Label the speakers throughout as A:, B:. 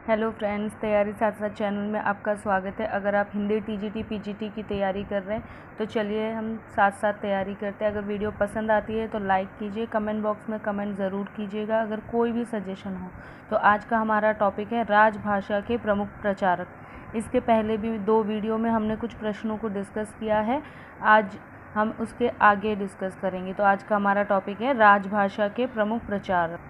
A: Hello friends, तैयारी साथ साथ चैनल में आपका स्वागत है। अगर आप हिंदी टीजीटी पीजीटी की तैयारी कर रहे हैं तो चलिए हम साथ साथ तैयारी करते हैं। अगर वीडियो पसंद आती है तो लाइक कीजिए, कमेंट बॉक्स में कमेंट ज़रूर कीजिएगा अगर कोई भी सजेशन हो। तो आज का हमारा टॉपिक है राजभाषा के प्रमुख प्रचारक। इसके पहले भी 2 वीडियो में हमने कुछ प्रश्नों को डिस्कस किया है, आज हम उसके आगे डिस्कस करेंगे। तो आज का हमारा टॉपिक है राजभाषा के प्रमुख प्रचारक।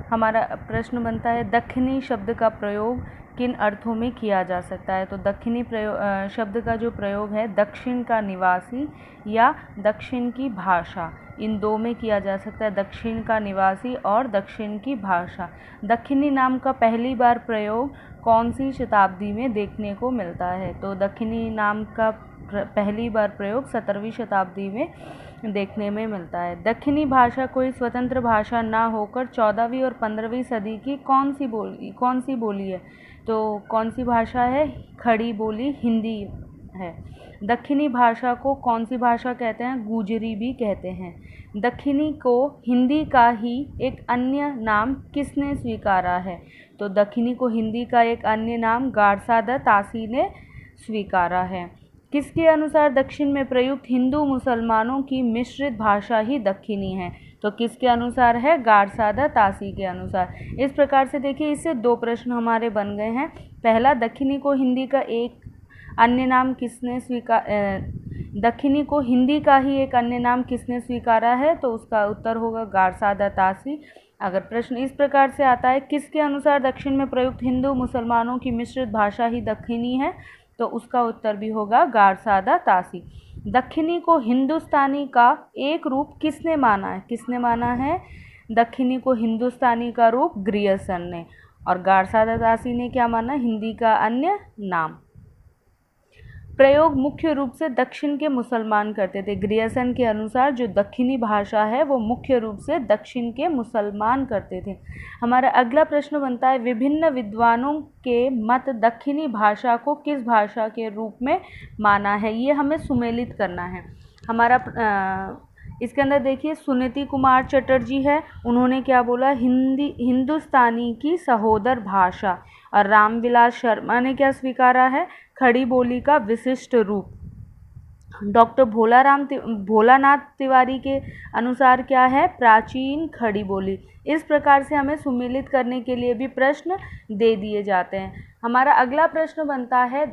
A: हमारा प्रश्न बनता है, दक्षिणी शब्द का प्रयोग किन अर्थों में किया जा सकता है। तो दक्षिणी शब्द का जो प्रयोग है दक्षिण का निवासी या दक्षिण की भाषा, इन 2 में किया जा सकता है। दक्षिण का निवासी और दक्षिण की भाषा। दक्षिणी नाम का पहली बार प्रयोग कौन सी शताब्दी में देखने को मिलता है। तो दक्षिणी नाम का पहली बार प्रयोग 17वीं शताब्दी में देखने में मिलता है। दक्षिणी भाषा कोई स्वतंत्र भाषा ना होकर 14वीं और 15वीं सदी की कौन सी बोली है। तो कौन सी भाषा है? खड़ी बोली हिंदी है। दक्षिणी भाषा को कौन सी भाषा कहते हैं? गुजरी भी कहते हैं। दक्षिणी को हिंदी का ही एक अन्य नाम किसने स्वीकारा है। तो दक्षिणी को हिंदी का एक अन्य नाम गारसादा तासी ने स्वीकारा है। किसके अनुसार दक्षिण में प्रयुक्त हिंदू मुसलमानों की मिश्रित भाषा ही दक्षिणी है। तो किसके अनुसार है? गारसादा तासी के अनुसार। इस प्रकार से देखिए, इससे 2 प्रश्न हमारे बन गए हैं। पहला, दक्षिणी को हिंदी का एक अन्य नाम किसने दक्षिणी को हिंदी का ही एक अन्य नाम किसने स्वीकारा है। तो उसका उत्तर होगा गारसादा तासी। अगर प्रश्न इस प्रकार से आता है, किसके अनुसार दक्षिण में प्रयुक्त हिंदू मुसलमानों की मिश्रित भाषा ही दक्षिणी है, तो उसका उत्तर भी होगा गारसादा तासी। दक्षिणी को हिंदुस्तानी का एक रूप किसने माना है? किसने माना है दक्षिणी को हिंदुस्तानी का रूप? ग्रियर्सन ने। और गारसादा तासी ने क्या माना? हिंदी का अन्य नाम। प्रयोग मुख्य रूप से दक्षिण के मुसलमान करते थे। ग्रियर्सन के अनुसार जो दक्षिणी भाषा है वो मुख्य रूप से दक्षिण के मुसलमान करते थे। हमारा अगला प्रश्न बनता है, विभिन्न विद्वानों के मत दक्षिणी भाषा को किस भाषा के रूप में माना है। ये हमें सुमेलित करना है। हमारा इसके अंदर देखिए, सुनीति कुमार चटर्जी है, उन्होंने क्या बोला? हिंदुस्तानी की सहोदर भाषा। और रामविलास शर्मा ने क्या स्वीकारा है? खड़ी बोली का विशिष्ट रूप। डॉक्टर भोलानाथ तिवारी के अनुसार क्या है? प्राचीन खड़ी बोली। इस प्रकार से हमें सुमेलित करने के लिए भी प्रश्न दे दिए जाते हैं। हमारा अगला प्रश्न बनता है,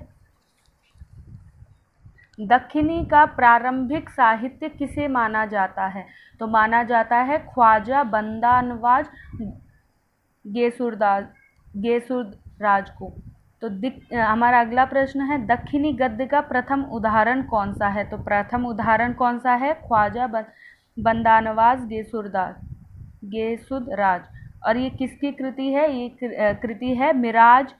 A: दक्षिणी का प्रारंभिक साहित्य किसे माना जाता है। तो माना जाता है ख्वाजा बंदा नवाज गेसुरराज को। तो हमारा अगला प्रश्न है, दक्षिणी गद्य का प्रथम उदाहरण कौन सा है। तो प्रथम उदाहरण कौन सा है? ख्वाजा बंदा नवाज गेसुरराज। और ये किसकी कृति है? ये कृति है मिराज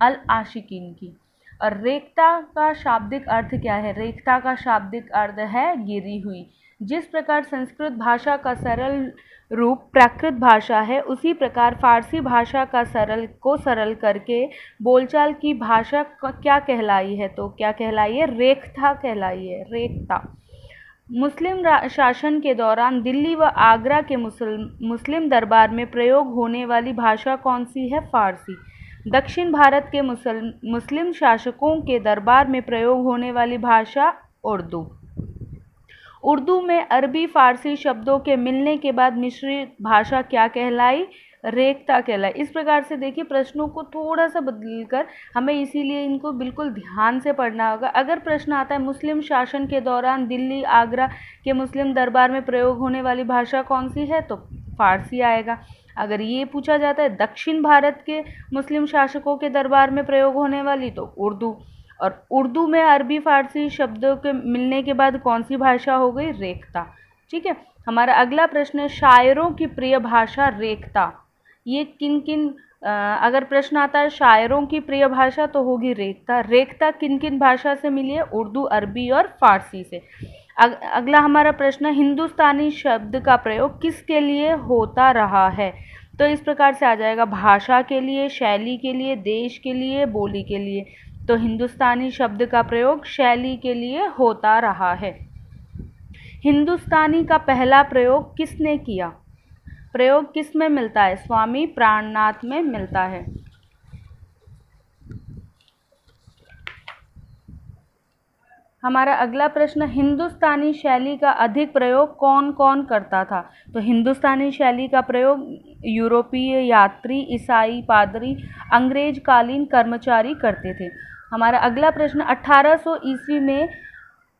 A: अल आशिकीन की। और रेखता का शाब्दिक अर्थ क्या है? रेखता का शाब्दिक अर्थ है गिरी हुई। जिस प्रकार संस्कृत भाषा का सरल रूप प्राकृत भाषा है, उसी प्रकार फारसी भाषा का सरल करके बोलचाल की भाषा क्या कहलाई है। तो क्या कहलाई है? रेखता कहलाई है। रेखता। मुस्लिम शासन के दौरान दिल्ली व आगरा के मुस्लिम दरबार में प्रयोग होने वाली भाषा कौन सी है? फारसी। दक्षिण भारत के मुस्लिम शासकों के दरबार में प्रयोग होने वाली भाषा उर्दू। उर्दू में अरबी फारसी शब्दों के मिलने के बाद मिश्रित भाषा क्या कहलाई? रेखता कहलाई। इस प्रकार से देखिए, प्रश्नों को थोड़ा सा बदलकर हमें इसीलिए इनको बिल्कुल ध्यान से पढ़ना होगा। अगर प्रश्न आता है मुस्लिम शासन के दौरान दिल्ली आगरा के मुस्लिम दरबार में प्रयोग होने वाली भाषा कौन सी है, तो फारसी आएगा। अगर ये पूछा जाता है दक्षिण भारत के मुस्लिम शासकों के दरबार में प्रयोग होने वाली, तो उर्दू। और उर्दू में अरबी फारसी शब्दों के मिलने के बाद कौन सी भाषा हो गई? रेखता। ठीक है। हमारा अगला प्रश्न है, शायरों की प्रिय भाषा रेखता। ये किन किन अगर प्रश्न आता है शायरों की प्रिय भाषा, तो होगी रेखता। रेखता किन किन भाषा से मिली है? उर्दू, अरबी और फारसी से। अगला हमारा प्रश्न, हिंदुस्तानी शब्द का प्रयोग किसके लिए होता रहा है। तो इस प्रकार से आ जाएगा, भाषा के लिए, शैली के लिए, देश के लिए, बोली के लिए। तो हिंदुस्तानी शब्द का प्रयोग शैली के लिए होता रहा है। हिंदुस्तानी का पहला प्रयोग किसने किया। प्रयोग किस में मिलता है? स्वामी प्राणनाथ में मिलता है। हमारा अगला प्रश्न, हिंदुस्तानी शैली का अधिक प्रयोग कौन कौन करता था? तो हिंदुस्तानी शैली का प्रयोग यूरोपीय यात्री, ईसाई, पादरी, अंग्रेज कालीन कर्मचारी करते थे। हमारा अगला प्रश्न, 1800 ईस्वी में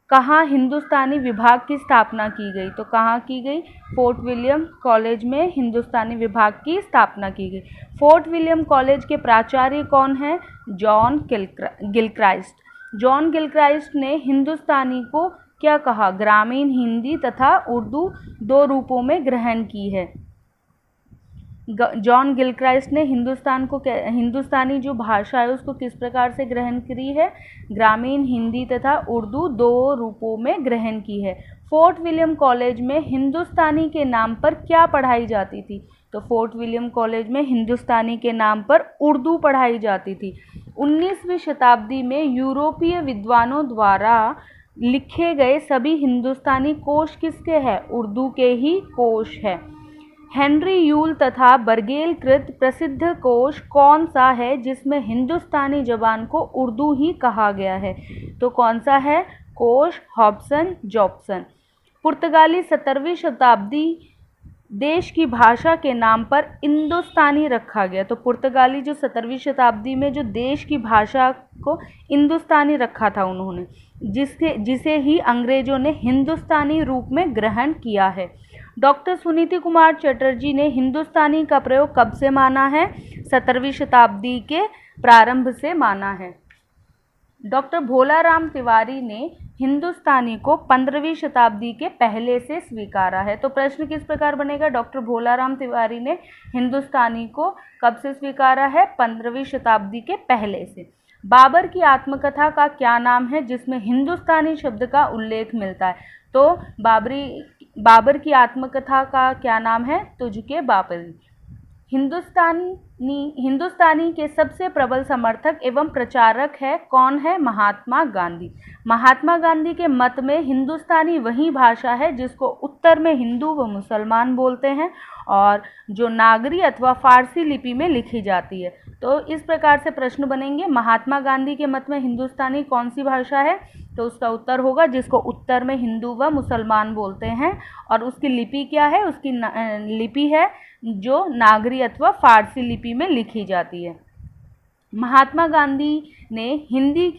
A: कहाँ हिंदुस्तानी विभाग की स्थापना की गई? तो कहाँ की गई? फोर्ट विलियम कॉलेज में हिंदुस्तानी विभाग की स्थापना की गई। फोर्ट विलियम कॉलेज के प्राचार्य कौन हैं? John Gilchrist. जॉन गिलक्राइस्ट ने हिंदुस्तानी को क्या कहा? ग्रामीण हिंदी तथा उर्दू दो रूपों में ग्रहण की है। जॉन गिलक्राइस्ट ने हिंदुस्तानी जो भाषा है उसको किस प्रकार से ग्रहण करी है? ग्रामीण हिंदी तथा उर्दू दो रूपों में ग्रहण की है। फोर्ट विलियम कॉलेज में हिंदुस्तानी के नाम पर क्या पढ़ाई जाती थी? तो फोर्ट विलियम कॉलेज में हिंदुस्तानी के नाम पर उर्दू पढ़ाई जाती थी। 19वीं शताब्दी में यूरोपीय विद्वानों द्वारा लिखे गए सभी हिंदुस्तानी कोश किसके हैं? उर्दू के ही कोश है। हेनरी यूल तथा बर्गेल कृत प्रसिद्ध कोश कौन सा है जिसमें हिंदुस्तानी जबान को उर्दू ही कहा गया है? तो कौन सा है? कोश हॉब्सन जॉब्सन। पुर्तगाली 17वीं शताब्दी देश की भाषा के नाम पर हिंदुस्तानी रखा गया। तो पुर्तगाली जो 17वीं शताब्दी में जो देश की भाषा को हिंदुस्तानी रखा था उन्होंने, जिसे ही अंग्रेजों ने हिंदुस्तानी रूप में ग्रहण किया है। डॉक्टर सुनीति कुमार चटर्जी ने हिंदुस्तानी का प्रयोग कब से माना है? 17वीं शताब्दी के प्रारंभ से माना है। डॉक्टर भोलाराम तिवारी ने हिंदुस्तानी को 15वीं शताब्दी के पहले से स्वीकारा है। तो प्रश्न किस प्रकार बनेगा? डॉक्टर भोलाराम तिवारी ने हिंदुस्तानी को कब से स्वीकारा है? 15वीं शताब्दी के पहले से। बाबर की आत्मकथा का क्या नाम है जिसमें हिंदुस्तानी शब्द का उल्लेख मिलता है? तो बाबर की आत्मकथा का क्या नाम है? तुझके बाबरी। हिंदुस्तानी के सबसे प्रबल समर्थक एवं प्रचारक है कौन है? महात्मा गांधी। महात्मा गांधी के मत में हिंदुस्तानी वही भाषा है जिसको उत्तर में हिंदू व मुसलमान बोलते हैं और जो नागरी अथवा फारसी लिपि में लिखी जाती है। तो इस प्रकार से प्रश्न बनेंगे। महात्मा गांधी के मत में हिंदुस्तानी कौन सी भाषा है? तो उसका उत्तर होगा जिसको उत्तर में हिंदू व मुसलमान बोलते हैं। और उसकी लिपि क्या है? उसकी लिपि है जो नागरी अथवा फारसी लिपि में लिखी जाती है। महात्मा गांधी ने हिंदी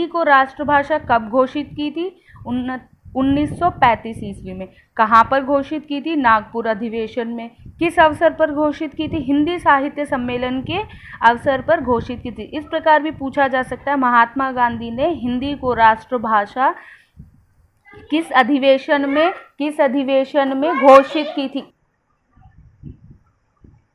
A: को राष्ट्रभाषा कब घोषित की थी? 1935 ईस्वी में। कहाँ पर घोषित की थी? नागपुर अधिवेशन में। किस अवसर पर घोषित की थी? हिंदी साहित्य सम्मेलन के अवसर पर घोषित की थी। इस प्रकार भी पूछा जा सकता है महात्मा गांधी ने हिंदी को राष्ट्रभाषा किस अधिवेशन में घोषित की थी?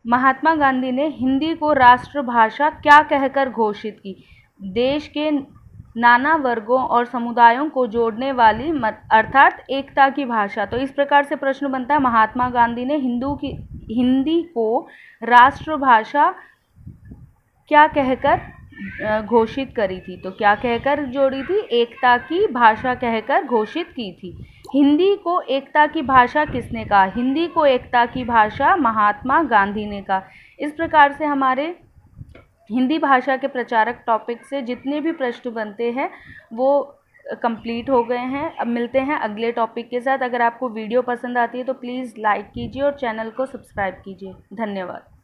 A: महात्मा गांधी ने हिंदी को राष्ट्रभाषा क्या कहकर घोषित की? देश के नाना वर्गों और समुदायों को जोड़ने वाली अर्थात एकता की भाषा। तो इस प्रकार से प्रश्न बनता है महात्मा गांधी ने हिंदी को राष्ट्रभाषा क्या कहकर घोषित करी थी? तो क्या कहकर जोड़ी थी? एकता की भाषा कहकर घोषित की थी। हिंदी को एकता की भाषा किसने कहा? हिंदी को एकता की भाषा महात्मा गांधी ने कहा। इस प्रकार से हमारे हिंदी भाषा के प्रचारक टॉपिक से जितने भी प्रश्न बनते हैं वो कंप्लीट हो गए हैं। अब मिलते हैं अगले टॉपिक के साथ। अगर आपको वीडियो पसंद आती है तो प्लीज़ लाइक कीजिए और चैनल को सब्सक्राइब कीजिए। धन्यवाद।